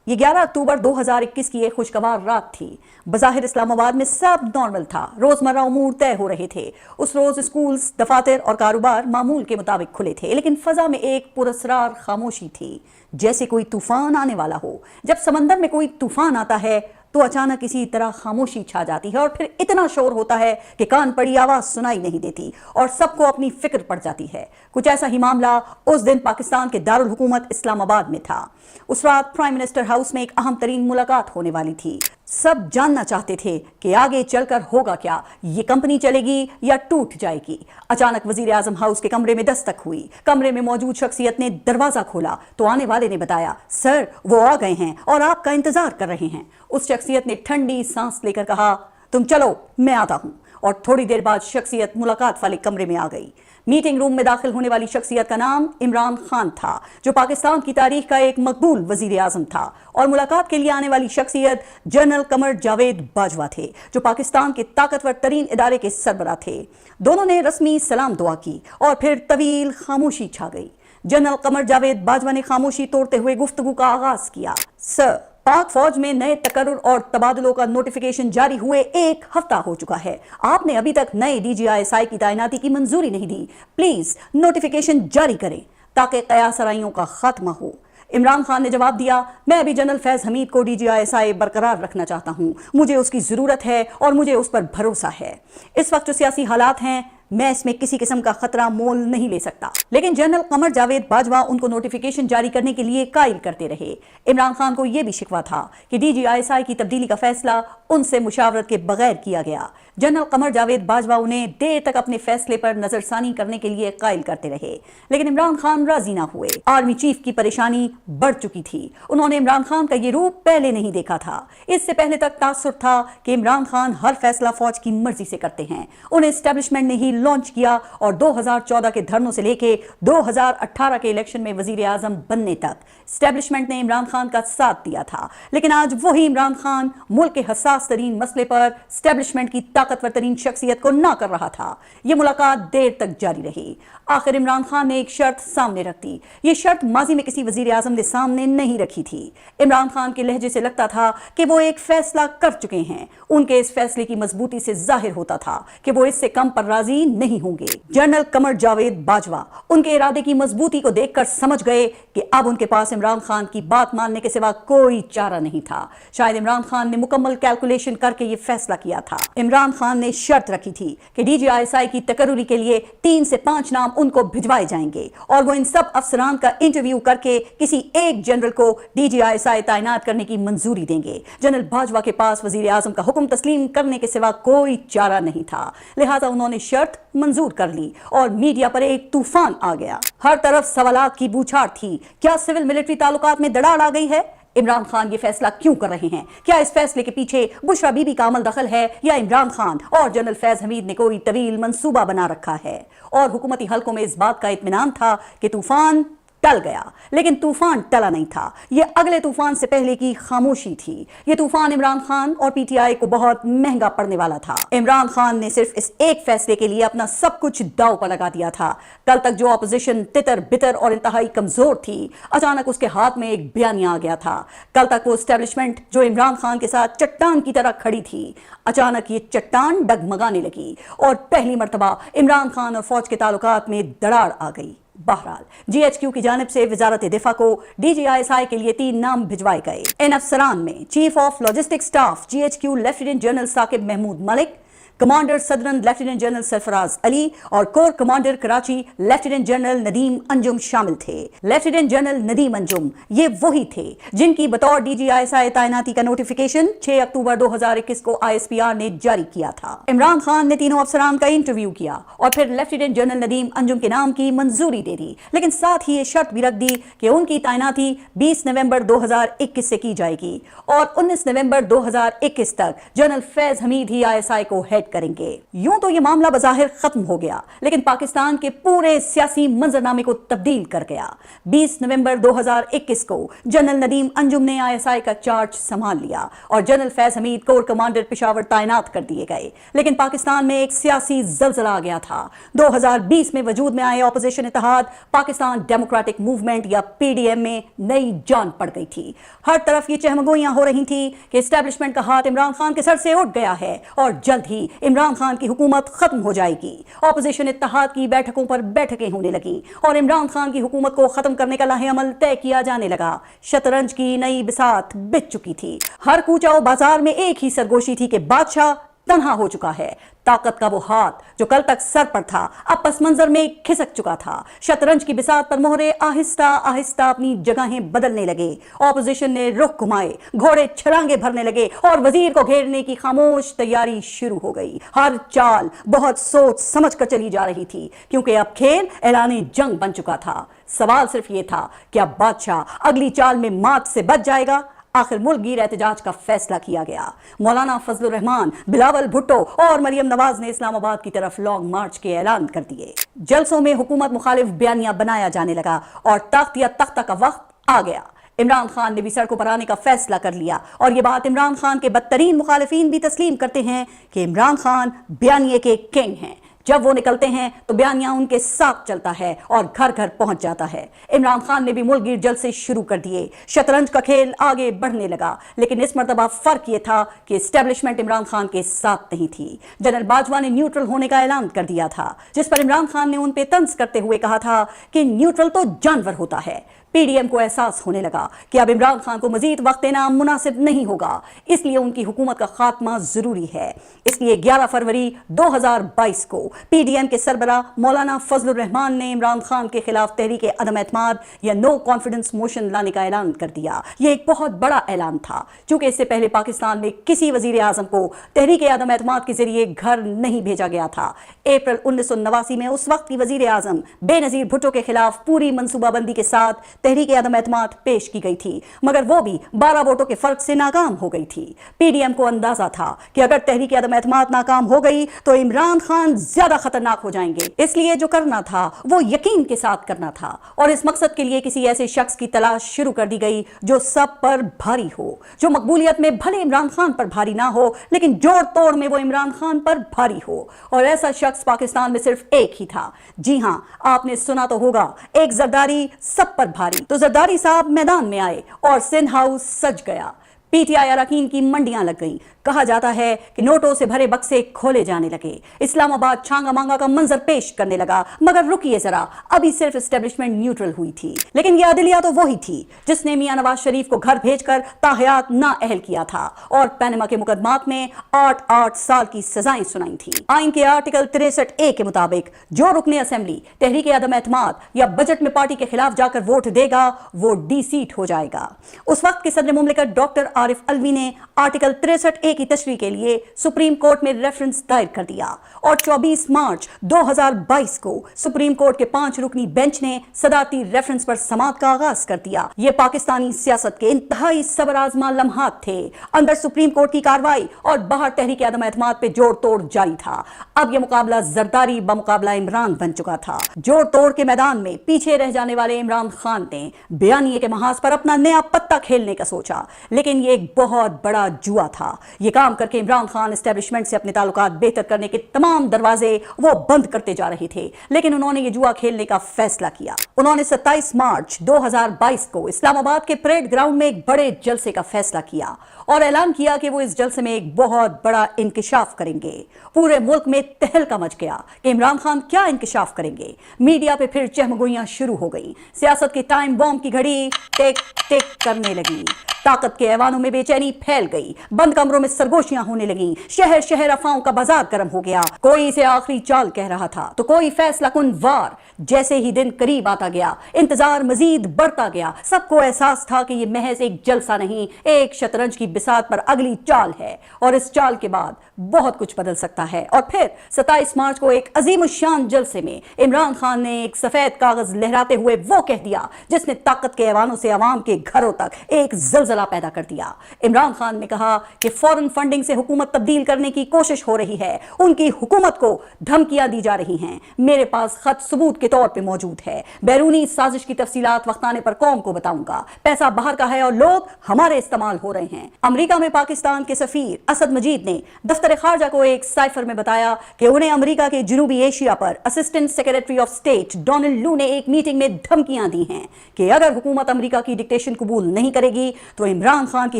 یہ 11 اکتوبر 2021 کی ایک خوشگوار رات تھی۔ بظاہر اسلام آباد میں سب نارمل تھا، روزمرہ امور طے ہو رہے تھے۔ اس روز اسکولز، دفاتر اور کاروبار معمول کے مطابق کھلے تھے، لیکن فضا میں ایک پراسرار خاموشی تھی، جیسے کوئی طوفان آنے والا ہو۔ جب سمندر میں کوئی طوفان آتا ہے تو اچانک اسی طرح خاموشی چھا جاتی ہے، اور پھر اتنا شور ہوتا ہے کہ کان پڑی آواز سنائی نہیں دیتی اور سب کو اپنی فکر پڑ جاتی ہے۔ کچھ ایسا ہی معاملہ اس دن پاکستان کے دارالحکومت اسلام آباد میں تھا۔ اس رات پرائم منسٹر ہاؤس میں ایک اہم ترین ملاقات ہونے والی تھی۔ سب جاننا چاہتے تھے کہ آگے چل کر ہوگا کیا، یہ کمپنی چلے گی یا ٹوٹ جائے گی۔ اچانک وزیر اعظم ہاؤس کے کمرے میں دستک ہوئی۔ کمرے میں موجود شخصیت نے دروازہ کھولا تو آنے والے نے بتایا، سر وہ آ گئے ہیں اور آپ کا انتظار کر رہے ہیں۔ اس شخصیت نے ٹھنڈی سانس لے کر کہا، تم چلو میں آتا ہوں، اور تھوڑی دیر بعد شخصیت ملاقات والے کمرے میں آ گئی۔ میٹنگ روم میں داخل ہونے والی شخصیت کا نام عمران خان تھا، جو پاکستان کی تاریخ کا ایک مقبول وزیر اعظم تھا، اور ملاقات کے لیے آنے والی شخصیت جنرل قمر جاوید باجوہ تھے، جو پاکستان کے طاقتور ترین ادارے کے سربراہ تھے۔ دونوں نے رسمی سلام دعا کی اور پھر طویل خاموشی چھا گئی۔ جنرل قمر جاوید باجوہ نے خاموشی توڑتے ہوئے گفتگو کا آغاز کیا۔ سر، پاک فوج میں نئے تقرر اور تبادلوں کا نوٹیفیکیشن جاری ہوئے 1 ہفتہ ہو چکا ہے۔ آپ نے ابھی تک نئے DGISI کی تعیناتی کی منظوری نہیں دی۔ پلیز نوٹیفیکیشن جاری کریں تاکہ قیاس آرائیوں کا خاتمہ ہو۔ عمران خان نے جواب دیا، میں ابھی جنرل فیض حمید کو DGISI برقرار رکھنا چاہتا ہوں، مجھے اس کی ضرورت ہے اور مجھے اس پر بھروسہ ہے۔ اس وقت جو سیاسی حالات ہیں، میں اس میں کسی قسم کا خطرہ مول نہیں لے سکتا۔ لیکن جنرل قمر جاوید باجوہ ان کو نوٹیفیکیشن جاری کرنے کے لیے قائل کرتے رہے۔ عمران خان کو یہ بھی شکوہ تھا کہ DGISI کی تبدیلی کا فیصلہ ان سے مشاورت کے بغیر کیا گیا۔ جنرل قمر جاوید باجوہ انہیں دیر تک اپنے فیصلے پر نظر ثانی کرنے کے لیے قائل کرتے رہے، لیکن عمران خان راضی نہ ہوئے۔ آرمی چیف کی پریشانی بڑھ چکی تھی۔ انہوں نے عمران خان کا یہ روپ پہلے نہیں دیکھا تھا۔ اس سے پہلے تک تاثر تھا کہ عمران خان ہر فیصلہ فوج کی مرضی سے کرتے ہیں۔ انہیں اسٹیبلشمنٹ نے ہی لانچ کیا، اور 2014 کے دھرنوں سے لے کے 2018 کے الیکشن میں وزیر اعظم بننے تک اسٹیبلشمنٹ نے عمران خان کا ساتھ دیا تھا۔ لیکن آج وہی عمران خان ملک کے حساس ترین مسئلے پر اسٹیبلشمنٹ کی طاقتور ترین شخصیت کو نہ کر رہا تھا۔ یہ ملاقات دیر تک جاری رہی۔ آخر عمران خان نے ایک شرط سامنے رکھ دی۔ یہ شرط ماضی میں کسی وزیر اعظم نے سامنے نہیں رکھی تھی۔ عمران خان کے لہجے سے لگتا تھا کہ وہ ایک فیصلہ کر چکے ہیں۔ ان کے اس فیصلے کی مضبوطی سے ظاہر ہوتا تھا کہ وہ اس سے کم پر راضی نہیں ہوں گے۔ جنرل قمر جاوید باجوہ ان کے ارادے کی مضبوطی کو دیکھ کر سمجھ گئے کہ اب ان کے پاس عمران خان کی بات ماننے کے سوا کوئی چارہ نہیں تھا۔ شاید عمران خان نے مکمل کیلکولیشن کر کے یہ فیصلہ کیا تھا۔ عمران خان نے شرط رکھی تھی کہ DGISI کی تقرری کے لیے 3 سے 5 نام ان کو بھجوائے جائیں گے، اور وہ ان سب افسران کا انٹرویو کر کے کسی ایک جنرل کو DGISI تعینات کرنے کی منظوری دیں گے۔ جنرل باجوہ کے پاس وزیر اعظم کا حکم تسلیم کرنے کے سوا کوئی چارہ نہیں تھا، لہٰذا انہوں نے شرط منظور کر لی، اور میڈیا پر ایک طوفان آ گیا۔ ہر طرف سوالات کی بوچھار تھی۔ کیا سول ملٹری تعلقات میں دراڑ آ گئی ہے؟ عمران خان یہ فیصلہ کیوں کر رہے ہیں؟ کیا اس فیصلے کے پیچھے بشرا بی بی کا عمل دخل ہے، یا عمران خان اور جنرل فیض حمید نے کوئی طویل منصوبہ بنا رکھا ہے؟ اور حکومتی حلقوں میں اس بات کا اطمینان تھا کہ طوفان ٹل گیا، لیکن طوفان ٹلا نہیں تھا۔ یہ اگلے طوفان سے پہلے کی خاموشی تھی۔ یہ طوفان عمران خان اور PTI کو بہت مہنگا پڑنے والا تھا۔ عمران خان نے صرف اس ایک فیصلے کے لیے اپنا سب کچھ داؤ پر لگا دیا تھا۔ کل تک جو اپوزیشن تتر بتر اور انتہائی کمزور تھی، اچانک اس کے ہاتھ میں ایک بیانیہ آ گیا تھا۔ کل تک وہ اسٹیبلشمنٹ جو عمران خان کے ساتھ چٹان کی طرح کھڑی تھی، اچانک یہ چٹان ڈگمگانے لگی، اور پہلی مرتبہ عمران خان اور فوج کے تعلقات میں دراڑ آ گئی۔ بہرحال GHQ کی جانب سے وزارت دفاع کو DGISI کے لیے 3 نام بھجوائے گئے۔ ان افسران میں chief of logistic staff GHQ lieutenant general Saqib Mahmood Malik, commander southern lieutenant general Sarfraz Ali, اور corps commander Karachi lieutenant general Nadeem Anjum شامل تھے۔ لیفٹیننٹ جنرل ندیم انجم یہ وہی تھے جن کی بطور DGISI تعیناتی کا نوٹیفیکیشن 6 اکتوبر 2021 کو ISPR نے جاری کیا تھا۔ عمران خان نے تینوں افسران کا انٹرویو کیا اور پھر لیفٹیننٹ جنرل ندیم انجم کے نام کی منظوری دے دی، لیکن ساتھ ہی یہ شرط بھی رکھ دی کہ ان کی تعیناتی 20 نومبر 2021 سے کی جائے گی، اور 19 نومبر 2021 تک جنرل فیض حمید ہی ISI کو ہیڈ मुस्तरद करेंगे। यूं तो ये मामला बज़ाहिर खत्म हो गया, लेकिन पाकिस्तान के पूरे सियासी मंजरनामे को तब्दील कर गया। 20 नवंबर 2021 को जनरल नदीम अंजुम ने ISI का चार्ज संभाल लिया और general Faiz Hamid core commander Peshawar तैनात कर दिए गए। लेकिन पाकिस्तान में एक सियासी जलजला आ गया था। 2020 में वजूद में आए ऑपोजिशन इत्तेहाद पाकिस्तान डेमोक्रेटिक मूवमेंट या PDM में नई जान पड़ गई थी। हर तरफ ये चहमगोइयां हो रही थी कि एस्टेब्लिशमेंट का हाथ इमरान खान के सर से उठ गया है और जल्द ही इमरान खान की हुकूमत खत्म हो जाएगी। ऑपोजिशन इत्तेहाद की बैठकों पर बैठकें होने लगी और इमरान खान की हुकूमत को खत्म करने का लाहे अमल तय किया जाने लगा। शतरंज की नई बिसात बिछ चुकी थी। हर कूचा बाजार में एक ही सरगोशी थी कि बादशाह तन्हा हो चुका है। ताकत का वो हाथ जो कल तक सर पर था अब पस मंजर में खिसक चुका था। शतरंज की बिसात पर मोहरे आहिस्ता आहिस्ता अपनी जगहें बदलने लगे। ऑपोजिशन ने रुख घुमाए, घोड़े छलांगे भरने लगे और वजीर को घेरने की खामोश तैयारी शुरू हो गई। हर चाल बहुत सोच समझ कर चली जा रही थी, क्योंकि अब खेल ऐलाने जंग बन चुका था। सवाल सिर्फ ये था कि अब बादशाह अगली चाल में मात से बच जाएगा। आखिर मुल्कगीर एहतजाज का फैसला किया गया। मौलाना फजलुर रहमान, बिलावल भुट्टो और मरियम नवाज ने इस्लामाबाद की तरफ लॉन्ग मार्च के ऐलान कर दिए। जलसों में हुकूमत मुखालिफ बयानिया बनाया जाने लगा और तख्त या तख्ता का वक्त आ गया। इमरान खान ने भी सड़कों पर आने का फैसला कर लिया और ये बात इमरान खान के बदतरीन मुखालिफिन भी तस्लीम करते हैं कि इमरान खान बयानिए के किंग हैं। जब वो निकलते हैं तो बयानिया उनके साथ चलता है और घर घर पहुंच जाता है। इमरान खान ने भी मुल्कगीर जलसे शुरू कर दिए। शतरंज का खेल आगे बढ़ने लगा, लेकिन इस मर्तबा फर्क ये था कि एस्टेब्लिशमेंट इमरान खान के साथ नहीं थी। जनरल बाजवा ने न्यूट्रल होने का ऐलान कर दिया था, जिस पर इमरान खान ने उन पे तंज करते हुए कहा था कि न्यूट्रल तो जानवर होता है। PDM को एहसास होने लगा कि अब इमरान खान को मजीद वक्त देना मुनासिब नहीं होगा, इसलिए उनकी हुकूमत का खात्मा जरूरी है। इसलिए 11 फरवरी 2022 को PDM के सरबरा मौलाना फजलुर रहमान ने इमरान खान के खिलाफ तहरीके अदम एतमाद या नो कॉन्फिडेंस मोशन लाने का ऐलान कर दिया। यह एक बहुत बड़ा ऐलान था, क्योंकि इससे पहले पाकिस्तान में किसी वजीर आजम को तहरीके अदम एतमाद के जरिए घर नहीं भेजा गया था। अप्रैल 1989 में उस वक्त की वजीर आजम बेनजीर भुट्टो के खिलाफ पूरी मनसूबाबंदी के साथ तहरीक अदम एतमाद पेश की गई थी, मगर वो भी 12 वोटों के फर्क से नाकाम हो गई थी। PDM को अंदाजा था कि अगर तहरीक अदम एतमाद नाकाम हो गई तो इमरान खान ज्यादा खतरनाक हो जाएंगे। इसलिए जो करना था वो यकीन के साथ करना था और इस मकसद के लिए किसी ऐसे शख्स की तलाश शुरू कर दी गई जो सब पर भारी हो, जो मकबूलियत में भले इमरान खान पर भारी ना हो, लेकिन जोड़ तोड़ में वो इमरान खान पर भारी हो। और ऐसा शख्स पाकिस्तान में सिर्फ एक ही था। जी हां, आपने सुना तो होगा, एक जरदारी सब पर भारी। तो जरदारी साहब मैदान में आए और सिंध हाउस सज गया। PTI अरकान की मंडियां लग गईं। कहा जाता है कि नोटों से भरे बक्से खोले जाने लगे। इस्लामाबाद छांगा मांगा का मंजर पेश करने लगा। मगर रुकिए जरा, अभी सिर्फ एस्टेब्लिशमेंट न्यूट्रल हुई थी, लेकिन यह अदलिया तो वही थी जिसने मियां नवाज शरीफ को घर भेजकर ताहयात ना अहल किया था और पैनमा के मुकदमात में 8-8 साल की सजाएं सुनाई थी। आइन के आर्टिकल 63A के मुताबिक जो रुकने असेंबली तहरीक अदम एतमाद या बजट में पार्टी के खिलाफ जाकर वोट देगा वो डी-सीट हो जाएगा। उस वक्त के सदर मुमलिकत डॉक्टर आरिफ अलवी ने आर्टिकल 63A की तशरीह के लिए सुप्रीम कोर्ट में रेफरेंस दायर कर दिया और 24 मार्च 2022 को सुप्रीम कोर्ट के 5 रुकनी बेंच ने सदारती रेफरेंस पर समाअत का आगाज कर दिया। ये पाकिस्तानी सियासत के इंतहाई सबर आजमा लम्हात थे। अंदर सुप्रीम कोर्ट की कार्रवाई और बाहर तहरीक अदम एतमाद पे जोड़ तोड़ जारी था। अब यह मुकाबला जरदारी बमुकाबला इमरान बन चुका था। जोड़ तोड़ के मैदान में पीछे रह जाने वाले इमरान खान ने बयानिए के महाज पर अपना नया पत्ता खेलने का सोचा, लेकिन ये एक बहुत बड़ा जुआ था। ये काम करके इमरान खान एस्टेब्लिशमेंट से अपने ताल्लुकात बेहतर करने के तमाम दरवाजे वो बंद करते जा रहे थे, लेकिन उन्होंने ये जुआ खेलने का फैसला किया। उन्होंने 27 मार्च 2022 को इस्लामाबाद के परेड ग्राउंड में एक बड़े जलसे का फैसला किया और ऐलान किया कि वो इस जलसे में एक बहुत बड़ा इंकिशाफ करेंगे। पूरे मुल्क में तहलका मच गया कि इमरान खान क्या इंकिशाफ करेंगे। मीडिया पे फिर चहमगोइयां शुरू हो गई। सियासत की टाइम बॉम्ब की घड़ी टिक टिक करने लगी। ताकत के ऐवानों में बेचैनी फैल गई। बंद कमरों में सरगोशियां होने लगी। शहर शहर अफवाहों का बाजार गर्म हो गया। कोई इसे आखिरी चाल कह रहा था तो कोई फैसला कुन वार। जैसे ही दिन करीब आता गया, इंतजार मजीद बढ़ता गया। सबको एहसास था कि यह महज एक जलसा नहीं, एक शतरंज की बिसात पर अगली चाल है और इस चाल के बाद बहुत कुछ बदल सकता है। और फिर 27 मार्च को एक अजीम शान जलसे में इमरान खान ने एक सफेद कागज लहराते हुए वो कह दिया जिसने ताकत के ऐवानों से अवाम के घरों तक एक जलजला पैदा कर दिया। दिया। इमरान खान ने कहा कि फॉरेन फंडिंग से हुकूमत तब्दील करने की कोशिश हो रही है, उनकी हुकूमत को धमकियां दी जा रही हैं। मेरे पास खत सबूत के तौर पे मौजूद है। बैरूनी साजिश की तफसीलात वक्त आने पर कौम को बताऊंगा। पैसा बाहर का है और लोग हमारे इस्तेमाल हो रहे हैं। अमेरिका में पाकिस्तान के सफीर असद मजीद ने दफ्तर खारजा को एक साइफर में बताया कि उन्हें अमेरिका के जनूबी एशिया पर assistant secretary of state Donald लू ने एक मीटिंग में धमकियां दी हैं कि अगर हुकूमत अमेरिका की डिक्टेशन कबूल नहीं करेगी तो इमरान खान की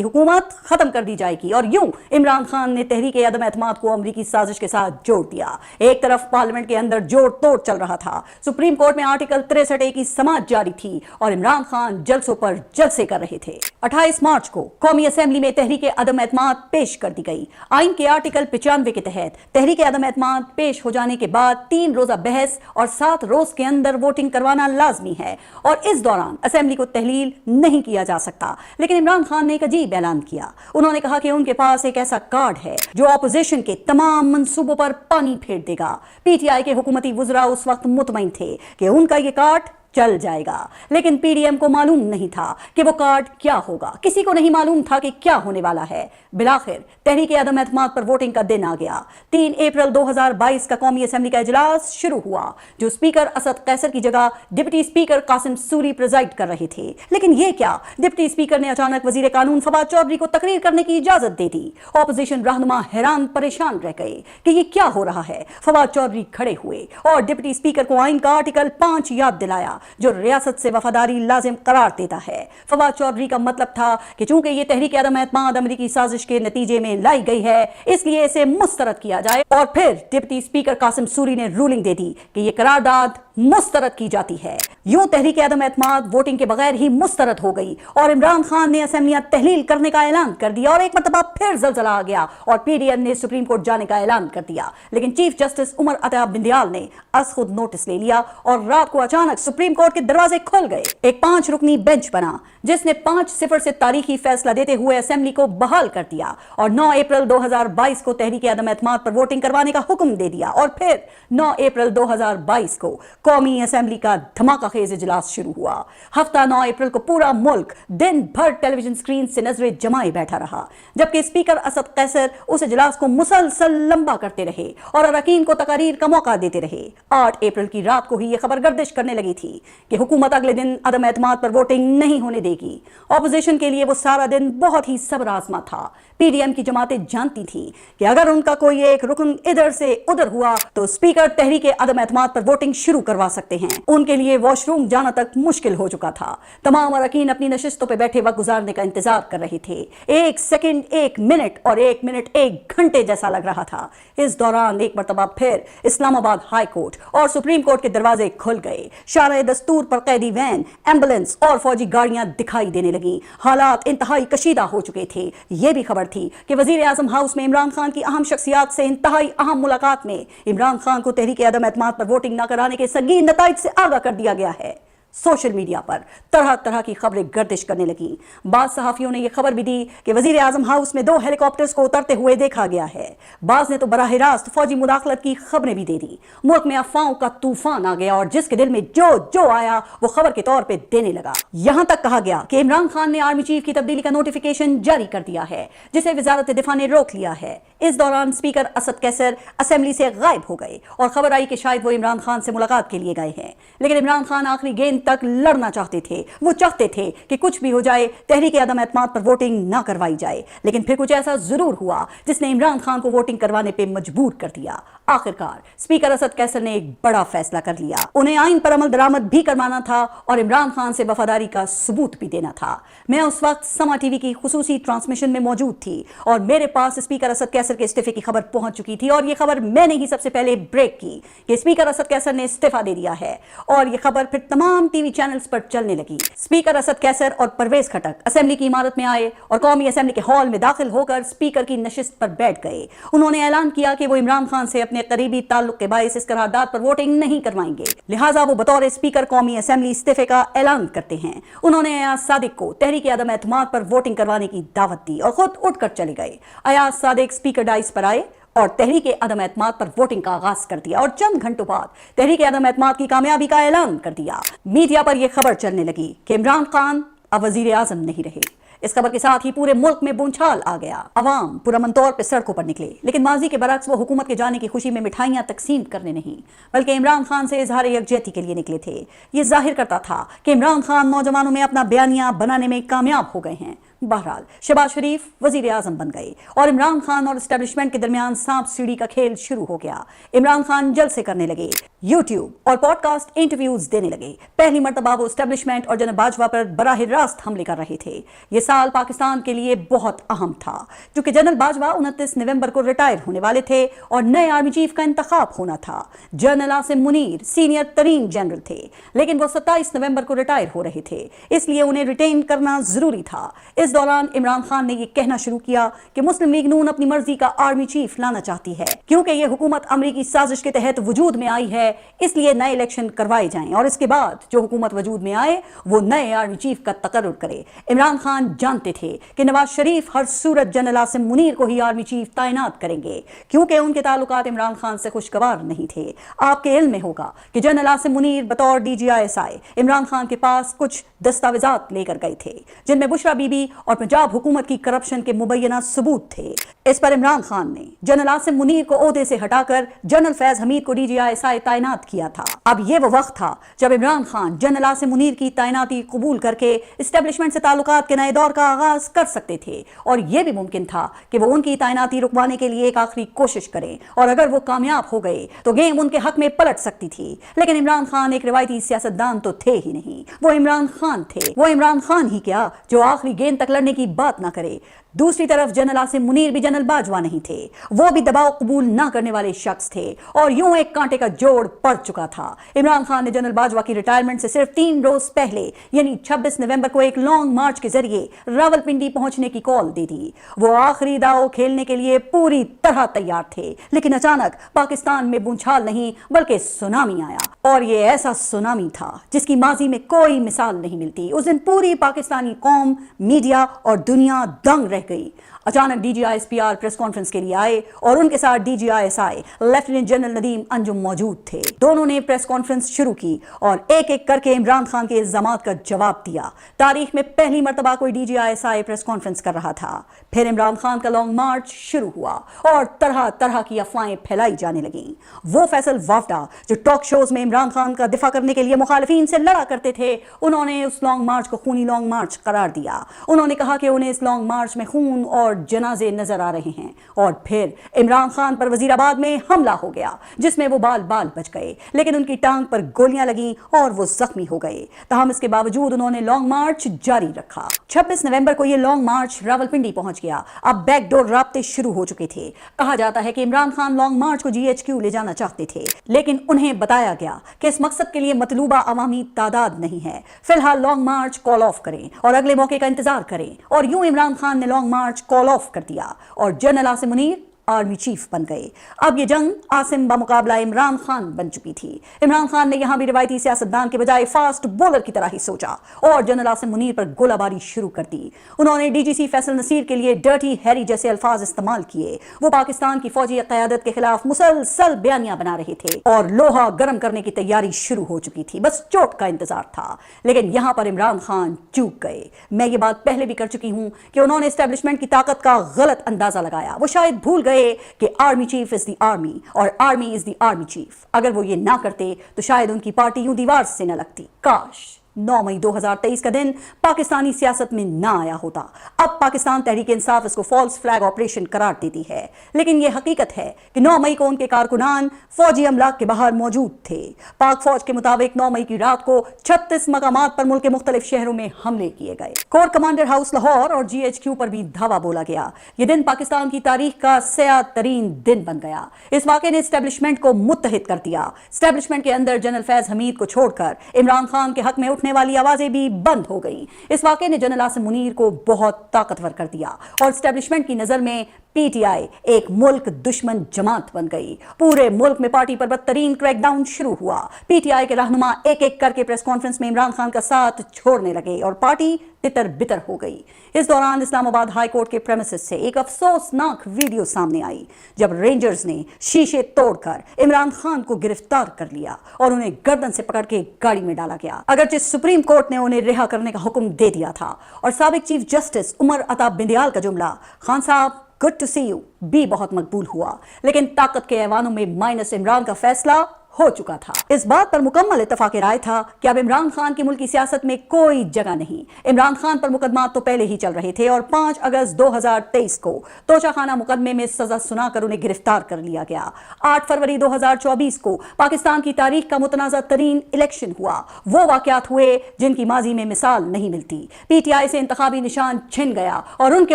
हुकूमत खत्म कर दी जाएगी। और यूं इमरान खान ने तहरीक अदम एतमाद को अमेरिकी साजिश के साथ जोड़ दिया। एक तरफ पार्लियामेंट के अंदर जोड़ तोड़ चल रहा था, सुप्रीम कोर्ट में आर्टिकल 63A की समाअत जारी थी और इमरान खान जलसों पर जलसे कर रहे थे। 28 मार्च को कौमी असेंबली में तहरीक अदम एतमाद पेश कर दी गई। आइन के आर्टिकल 95 के तहत तहरीक अदम एतमाद पेश हो जाने के बाद 3 रोजा बहस और 7 रोज के अंदर वोटिंग करवाना लाजमी है और इस दौरान असेंबली को तहलील नहीं किया जा सकता। लेकिन इमरान खान ने एक अजीब ऐलान किया। उन्होंने कहा कि उनके पास एक ऐसा कार्ड है जो ऑपोजिशन के तमाम मंसूबों पर पानी फेर देगा। पीटीआई के हुकूमती वुज़रा उस वक्त मुतमईन थे कि उनका ये कार्ड चल जाएगा, लेकिन पीडीएम को मालूम नहीं था कि वो कार्ड क्या होगा। किसी को नहीं मालूम था कि क्या होने वाला है। बिलाखिर तहरीक अदम एतमाद पर वोटिंग का दिन आ गया। 3 अप्रैल 2022 का कौमी असेंबली का इजलास शुरू हुआ, जो स्पीकर असद कैसर की जगह deputy speaker Qasim Suri preside कर रहे थे। लेकिन ये क्या, डिप्टी स्पीकर ने अचानक वजीर कानून फवाद चौधरी को तकरीर करने की इजाजत दे दी। ऑपोजिशन रहनुमा हैरान परेशान रह गए कि ये क्या हो रहा है। फवाद चौधरी खड़े हुए और डिप्टी स्पीकर को आइन का आर्टिकल 5 याद दिलाया जो रियासत से वफादारी लाजिम करार देता है। फवाद चौधरी का मतलब था कि चूंकि ये तहरीक अदम एतमाद अमेरिकी साजिश के नतीजे में लाई गई है, इसलिए इसे मुस्तरद किया जाए। और फिर डिप्टी स्पीकर कासिम सूरी ने रूलिंग दे दी कि यह करारदाद मुस्तरद की जाती है। यूं तहरीक अदम एतमाद वोटिंग के बगैर ही मुस्तरद हो गई और इमरान खान ने असेंबलियां तहलील करने का ऐलान कर दिया और एक मरतबा फिर जलजला आ गया और पीडीएम ने सुप्रीम कोर्ट जाने का ऐलान कर दिया। लेकिन चीफ जस्टिस उमर अता बिंदयाल ने अज खुद नोटिस ले लिया और रात को अचानक सुप्रीम कोर्ट के दरवाजे खुल गए। एक 5 रुकनी बेंच बना जिसने 5-0 से तारीखी फैसला देते हुए असेंबली को बहाल कर दिया और 9 अप्रैल 2022 को तहरीक अदम एतमाद पर वोटिंग करवाने का हुक्म दे दिया। और फिर 9 अप्रैल 2022 को कौमी असेंबली का धमाका खेज इजलास शुरू हुआ। हफ्ता 9 अप्रैल को पूरा मुल्क दिन भर टेलीविजन स्क्रीन से नजरें जमाए बैठा रहा, जबकि स्पीकर असद कैसर उस इजलास को मुसलसल लंबा करते रहे और अरकान को तकारीर का मौका देते रहे। 8 अप्रैल की रात को ही यह खबर गर्दिश करने लगी थी कि हुकूमत अगले दिन अदम एतमाद पर वोटिंग नहीं होने देगी। ऑपोजिशन के लिए वो सारा दिन बहुत ही सब्र आजमा था। पीडीएम की जमातें जानती थी कि अगर उनका कोई एक रुकन इधर से उधर हुआ तो स्पीकर तहरीक अदम एतमाद पर वोटिंग शुरू करवा सकते हैं। उनके लिए वॉशरूम जाना तक मुश्किल हो चुका था। तमाम अरकान अपनी नशिस्तों पर बैठे वक्त गुजारने का इंतजार कर रहे थे। 1 सेकंड 1 मिनट और 1 मिनट 1 घंटे जैसा लग रहा था। इस दौरान एक मरतबा फिर इस्लामाबाद हाई कोर्ट और सुप्रीम कोर्ट के दरवाजे खुल गए। शारा दस्तूर पर कैदी वैन, एम्बुलेंस और फौजी गाड़ियां दिखाई देने लगी। हालात इंतहाई कशीदा हो चुके थे। यह भी खबर थी कि वजीर आजम हाउस में इमरान खान की अहम शख्सियात से इंतहाई अहम मुलाकात में इमरान खान को तहरीक अदम एतमाद पर वोटिंग न कराने के संगीन नताइज से आगाह कर दिया गया है। सोशल मीडिया पर तरह तरह की खबरें गर्दिश करने लगी। बाज़ सहाफियों ने यह खबर भी दी कि वजीर आजम हाउस में 2 हेलीकॉप्टर्स को उतरते हुए देखा गया है। बाज़ ने तो बराह रास्त फौजी मुदाखलत की खबरें भी दे दी। मुल्क में अफवाहों का तूफान आ गया और जिसके दिल में जो जो आया वो खबर के तौर पे देने लगा। यहां तक कहा गया कि इमरान खान ने आर्मी चीफ की तब्दीली का नोटिफिकेशन जारी कर दिया है, जिसे वजारत दिफा ने रोक लिया है। इस दौरान स्पीकर असद कैसर असेंबली से गायब हो गए और खबर आई कि शायद वो इमरान खान से मुलाकात के लिए गए हैं। लेकिन इमरान खान आखिरी गेंद तक लड़ना चाहते थे। वो चाहते थे कि कुछ भी हो जाए, तहरीक अदम एतमाद पर वोटिंग ना करवाई जाए। लेकिन फिर कुछ ऐसा जरूर हुआ जिसने इमरान खान को वोटिंग करवाने पे मजबूर कर दिया। आखिरकार स्पीकर असद कैसर ने एक बड़ा फैसला कर लिया। उन्हें आइन पर अमल दरामद भी करवाना था और इमरान खान से वफादारी का सबूत भी देना था। मैं उस वक्त समा टीवी की खुसूसी ट्रांसमिशन में मौजूद थी और मेरे पास स्पीकर असद कैसर के इस्तीफे की खबर पहुंच चुकी थी और यह खबर मैंने ही सबसे पहले ब्रेक की कि स्पीकर असद कैसर ने इस्तीफा दे दिया है और यह खबर फिर तमाम टीवी चैनल्स पर चलने लगी। स्पीकर असद कैसर और परवेज खटक असेंबली की इमारत में आए और कौमी असेंबली के हॉल में दाखिल होकर स्पीकर की नशिस्त पर बैठ गए। उन्होंने ऐलान किया कि वो इमरान खान से अपने करीबी ताल्लुक के बायस इस करारदाद पर वोटिंग नहीं करवाएंगे, लिहाजा वो बतौर स्पीकर कौमी असेंबली इस्तीफे का ऐलान करते हैं। उन्होंने अयाज सादिक को तहरीक अदम एतमाद पर वोटिंग करवाने की दावत दी और खुद उठकर चले गए। अयाज सादिक स्पीकर डाइस पर आए और तहरीक अदम एतमाद पर वोटिंग का आगाज कर दिया और चंद घंटों बाद तहरीक अदम एतमाद की कामयाबी का ऐलान कर दिया। मीडिया पर यह खबर चलने लगी कि इमरान खान अब वजीर आजम नहीं रहे। इस खबर के साथ ही पूरे मुल्क में बूंदछाल आ गया। अवाम पुरअमन तौर पर सड़कों पर निकले, लेकिन माजी के बरक्स वो हुकूमत के जाने की खुशी में मिठाइयां तकसीम करने नहीं, बल्कि इमरान खान से इजहार यकजहती के लिए निकले थे। ये जाहिर करता था कि इमरान खान नौजवानों में अपना बयानिया बनाने में कामयाब हो गए हैं। बहरहाल शहबाज शरीफ वजीर आजम बन गए और इमरान खान और एस्टेब्लिशमेंट के दरमियान सांप सीढ़ी का खेल शुरू हो गया। इमरान खान जलसे करने लगे, यूट्यूब और पॉडकास्ट इंटरव्यूज देने लगे। पहली मर्तबा वो एस्टेब्लिशमेंट और जनरल बाजवा पर बराह रास्त हमले कर रहे थे। ये साल पाकिस्तान के लिए बहुत अहम था, क्योंकि जनरल बाजवा 29 नवंबर को रिटायर होने वाले थे और नए आर्मी चीफ का इंतखाब होना था। जनरल आसिम मुनीर सीनियर तरीन जनरल थे, लेकिन वो 27 नवंबर को रिटायर हो रहे थे, इसलिए उन्हें रिटेन करना जरूरी था। इस दौरान इमरान खान ने यह कहना शुरू किया कि मुस्लिम लीग नून अपनी मर्जी का आर्मी चीफ लाना चाहती है, क्योंकि यह हुकूमत अमरीकी साजिश के तहत वजूद में आई है, इसलिए नए इलेक्शन करवाए जाएं और इसके बाद जो हुकूमत वजूद में आए वो नए आर्मी चीफ का तकर्रुर करे। इमरान खान जानते थे कि नवाज शरीफ हर सूरत जनरल आसिम मुनीर को ही आर्मी चीफ तैनात करेंगे, क्योंकि उनके ताल्लुकात इमरान खान से खुशगवार नहीं थे। आपके इल्म में होगा कि जनरल आसिम मुनीर बतौर DGISI इमरान खान के पास कुछ दस्तावेजात लेकर गए थे, जिनमें बुशरा बीबी और पंजाब हुकूमत की करप्शन के मुबैना सबूत थे। इस पर इमरान खान ने जनरल आसिम मुनीर को ओहदे से हटाकर जनरल फैज हमीद को DGISI तैनात किया था। अब ये वो वक्त था जब इमरान खान जनरल आसिम मुनीर की तैनाती कबूल करके एस्टेब्लिशमेंट से ताल्लुकात के नए दौर का आगाज कर सकते थे, और यह भी मुमकिन था कि वो उनकी तैनाती रुकवाने के लिए एक आखिरी कोशिश करें, और अगर वो कामयाब हो गए तो गेम उनके हक में पलट सकती थी। लेकिन इमरान खान एक रिवायती सियासतदान तो थे ही नहीं, वो इमरान खान थे। वो इमरान खान ही क्या जो आखिरी गेंद तक लड़ने की बात ना करे। दूसरी तरफ जनरल आसिम मुनीर भी जनरल बाजवा नहीं थे, वो भी दबाव कबूल ना करने वाले शख्स थे, और यूं एक कांटे का जोड़ पड़ चुका था। इमरान खान ने जनरल बाजवा की रिटायरमेंट से सिर्फ 3 रोज पहले यानी 26 नवंबर को एक लॉन्ग मार्च के जरिए रावलपिंडी पहुंचने की कॉल दी थी। वो आखिरी दाव खेलने के लिए पूरी तरह तैयार थे, लेकिन अचानक पाकिस्तान में बूंदछाल नहीं बल्कि सुनामी आया, और ये ऐसा सुनामी था जिसकी माजी में कोई मिसाल नहीं मिलती। उस दिन पूरी पाकिस्तानी कौम, मीडिया और दुनिया दंग रह गई। अचानक DGISPR प्रेस कॉन्फ्रेंस के लिए आए और उनके साथ DGISI lieutenant general Nadeem Anjum मौजूद थे। दोनों ने प्रेस कॉन्फ्रेंस शुरू की और एक एक करके इमरान खान के इल्जामात का जवाब दिया। तारीख में पहली मर्तबा कोई DGISI प्रेस कॉन्फ्रेंस कर रहा था। फिर इमरान खान का लॉन्ग मार्च शुरू हुआ और तरह तरह की अफवाहें फैलाई जाने लगी। वो फैसल वाफडा जो टॉक शोज में इमरान खान का दिफा करने के लिए मुखालिफिन से लड़ा करते थे, उन्होंने उस लॉन्ग मार्च को खूनी लॉन्ग मार्च करार दिया। उन्होंने कहा कि उन्हें इस लॉन्ग मार्च में खून और जनाजे नजर आ रहे हैं। और फिर इमरान खान पर वजीराबाद में हमला हो गया, जिसमें वो बाल बाल बच गए, लेकिन उनकी टांग पर गोलियां लगी और वो जख्मी हो गए। ताहम इसके बावजूद उन्होंने लॉन्ग मार्च जारी रखा। 26 नवंबर को ये लॉन्ग मार्च रावलपिंडी पहुंच गया। अब बैकडोर राब्ते शुरू हो चुके थे। कहा जाता है कि इमरान खान लॉन्ग मार्च को GHQ ले जाना चाहते थे, लेकिन उन्हें बताया गया कि इस मकसद के लिए मतलूबा अवामी तादाद नहीं है। फिलहाल लॉन्ग मार्च कॉल ऑफ करें और अगले मौके का इंतजार करें। और यूं इमरान खान ने लॉन्ग मार्च कॉल ऑफ कर दिया और general Asim Munir army chief बन गए। अब ये जंग आसिम बमुकाबला इमरान खान बन चुकी थी। इमरान खान ने यहां भी रिवायती सियासतदान के बजाय फास्ट बॉलर की तरह ही सोचा और जनरल आसिम मुनीर पर गोलाबारी शुरू कर दी। उन्होंने DGC फैसल नसीर के लिए डर्टी हैरी जैसे अल्फाज इस्तेमाल किए। वो पाकिस्तान की फौजी क़यादत के खिलाफ मुसलसल बयानियां बना रहे थे और लोहा गर्म करने की तैयारी शुरू हो चुकी थी। बस चोट का इंतजार था। लेकिन यहां पर इमरान खान चूक गए। मैं ये बात पहले भी कर चुकी हूं कि उन्होंने एस्टेब्लिशमेंट की ताकत का गलत अंदाजा लगाया। वो शायद भूल गए कि army chief is the army और army is the army chief. अगर वो ये ना करते तो शायद उनकी पार्टी यूं दीवार से न लगती। काश 9 मई 2023 का दिन पाकिस्तानी सियासत में ना आया होता। अब पाकिस्तान तहरीक इंसाफ इसको फॉल्स फ्लैग ऑपरेशन करार देती है, लेकिन यह हकीकत है कि 9 मई को उनके कारकुनान फौजी अमला के बाहर मौजूद थे। पाक फौज के मुताबिक 9 मई की रात को 36 मकामात पर मुल्क के मुख्तलिफ शहरों में हमले किए गए। कोर कमांडर हाउस लाहौर और GHQ पर भी धावा बोला गया। यह दिन पाकिस्तान की तारीख का सयाह तरीन दिन बन गया। इस वाक़े ने एस्टेब्लिशमेंट को मुत्तहिद कर दिया। एस्टेब्लिशमेंट के अंदर जनरल फैज हमीद को छोड़कर इमरान खान के हक में उठने वाली आवाजें भी बंद हो गई। इस वाक़े ने जनरल आसिम मुनीर को बहुत ताकतवर कर दिया और एस्टेब्लिशमेंट की नजर में PTI एक मुल्क दुश्मन जमात बन गई। पूरे मुल्क में पार्टी पर बदतरीन क्रैकडाउन शुरू हुआ। PTI के रहनुमा एक एक करके प्रेस कॉन्फ्रेंस में इमरान खान का साथ छोड़ने लगे और पार्टी तितर बितर हो गई। इस दौरान इस्लामाबाद हाई कोर्ट के प्रेमिसेस से एक अफसोसनाक वीडियो सामने आई जब रेंजर्स ने शीशे तोड़कर इमरान खान को गिरफ्तार कर लिया और उन्हें गर्दन से पकड़ के गाड़ी में डाला गया। अगरचे सुप्रीम कोर्ट ने उन्हें रिहा करने का हुक्म दे दिया था और साबिक चीफ जस्टिस उमर अता बिंदियाल का जुमला खान साहब गुड टू सी यू भी बहुत मकबूल हुआ, लेकिन ताकत के ऐवानों में माइनस इमरान का फैसला हो चुका था। इस बात पर मुकम्मल इत्तफाक राय था कि अब इमरान खान की मुल्की सियासत में कोई जगह नहीं। इमरान खान पर मुकदमा तो पहले ही चल रहे थे और 5 अगस्त 2023 को तोशाखाना मुकदमे में सजा सुनाकर उन्हें गिरफ्तार कर लिया गया। 8 फरवरी 2024 को पाकिस्तान की तारीख का मुतनाज़ा तरीन इलेक्शन हुआ। वो वाकयात हुए जिनकी माजी में मिसाल नहीं मिलती। PTI से इंतखाबी निशान छिन गया और उनके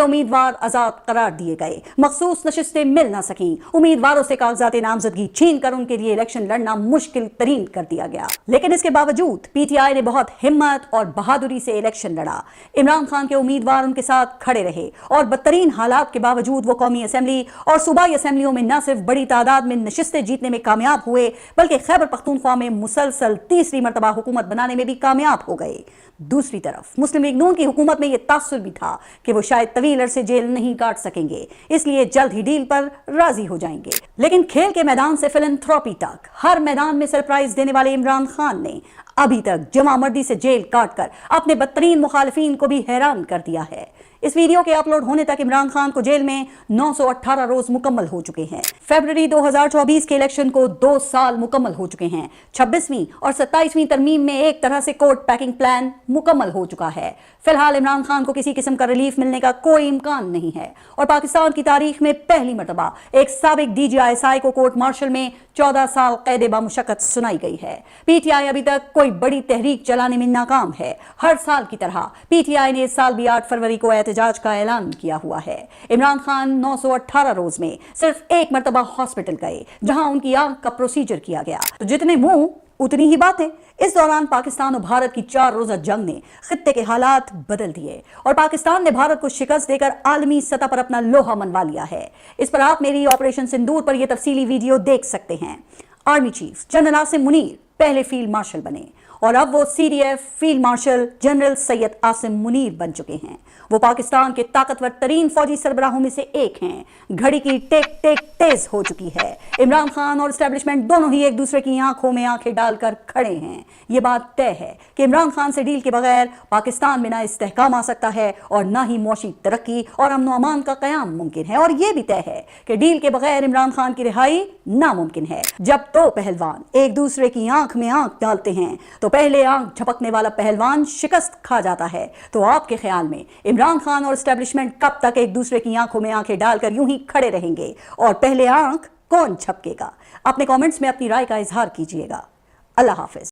उम्मीदवार आजाद करार दिए गए। मखसूस नशिस्तें मिल ना सकी। उम्मीदवारों से कागजात नामजदगी छीन कर उनके लिए इलेक्शन लड़ना मुश्किल तरीन कर दिया गया। लेकिन इसके बावजूद PTI ने बहुत हिम्मत और बहादुरी से इलेक्शन लड़ा। इमरान खान के उम्मीदवार उनके साथ खड़े रहे और बदतरीन हालात के बावजूद वो कौमी असेंबली और सूबाई असेंबलियों में न सिर्फ बड़ी तादाद में नशिस्तें जीतने में कामयाब हुए बल्कि खैबर पख्तूनख्वा में मुसलसल तीसरी मरतबा हुकूमत बनाने में भी कामयाब हो गए। दूसरी तरफ मुस्लिम लीग नून की हुकूमत में यह तासुर भी था कि वो शायद तवील अरसे जेल नहीं काट सकेंगे, इसलिए जल्द ही डील पर राजी हो जाएंगे। लेकिन खेल के मैदान से फिलैंथ्रोपी तक हर मैदान में सरप्राइज देने वाले इमरान खान ने अभी तक जमा मर्दी से जेल काटकर अपने बदतरीन मुखालिफिन को भी हैरान कर दिया है। इस वीडियो के अपलोड होने तक इमरान खान को जेल में 918 रोज मुकम्मल हो चुके हैं। फरवरी 2024 के इलेक्शन को 2 साल मुकम्मल हो चुके हैं। 26वीं और 27वीं तरमीम में एक तरह से कोर्ट पैकिंग प्लान मुकम्मल हो चुका है। फिलहाल इमरान खान को किसी किस्म का रिलीफ मिलने का कोई इम्कान नहीं है और पाकिस्तान की तारीख में पहली मरतबा एक साबिक DGI को कोर्ट मार्शल में 14 साल कैद बामुशक्कत सुनाई गई है। PTI अभी तक कोई बड़ी तहरीक चलाने में नाकाम है। हर साल की तरह PTI ने इस साल भी 8 फरवरी को एहतजाज का ऐलान किया हुआ है। इमरान खान 918 रोज में सिर्फ एक मरतबा हॉस्पिटल गए जहां उनकी आंख का प्रोसीजर किया गया। तो जितने मुंह उतनी ही बातें। इस दौरान पाकिस्तान और भारत की 4 रोजा जंग ने खित्ते के हालात बदल दिए और पाकिस्तान ने भारत को शिकस्त देकर आलमी सतह पर अपना लोहा मनवा लिया है। इस पर आप मेरी ऑपरेशन सिंदूर पर यह तफसीली वीडियो देख सकते हैं। Army chief general Asim Munir पहले फील्ड मार्शल बने और अब वो CDF field marshal general Syed Asim Munir बन चुके हैं। वो पाकिस्तान के ताकतवर तरीन फौजी सरबराहों में से एक हैं। घड़ी की टेक टेक तेज हो चुकी है। इमरान खान और एस्टेब्लिशमेंट दोनों ही एक दूसरे की आंखों में आंखें डालकर खड़े हैं। ये बात तय है कि इमरान खान से डील के बगैर पाकिस्तान में ना इस्तेहकाम आ सकता है और ना ही मुआशी तरक्की और अमन व अमान का कयाम मुमकिन है। और ये भी तय है कि डील के बगैर इमरान खान की रिहाई नामुमकिन है। जब 2 पहलवान एक दूसरे की आंख में आंख डालते हैं तो पहले आंख झपकने वाला पहलवान शिकस्त खा जाता है। तो आपके ख्याल में इमरान खान और एस्टेब्लिशमेंट कब तक एक दूसरे की आंखों में आंखें डालकर यूं ही खड़े रहेंगे और पहले आंख कौन झपकेगा? अपने कमेंट्स में अपनी राय का इजहार कीजिएगा। अल्लाह हाफिज।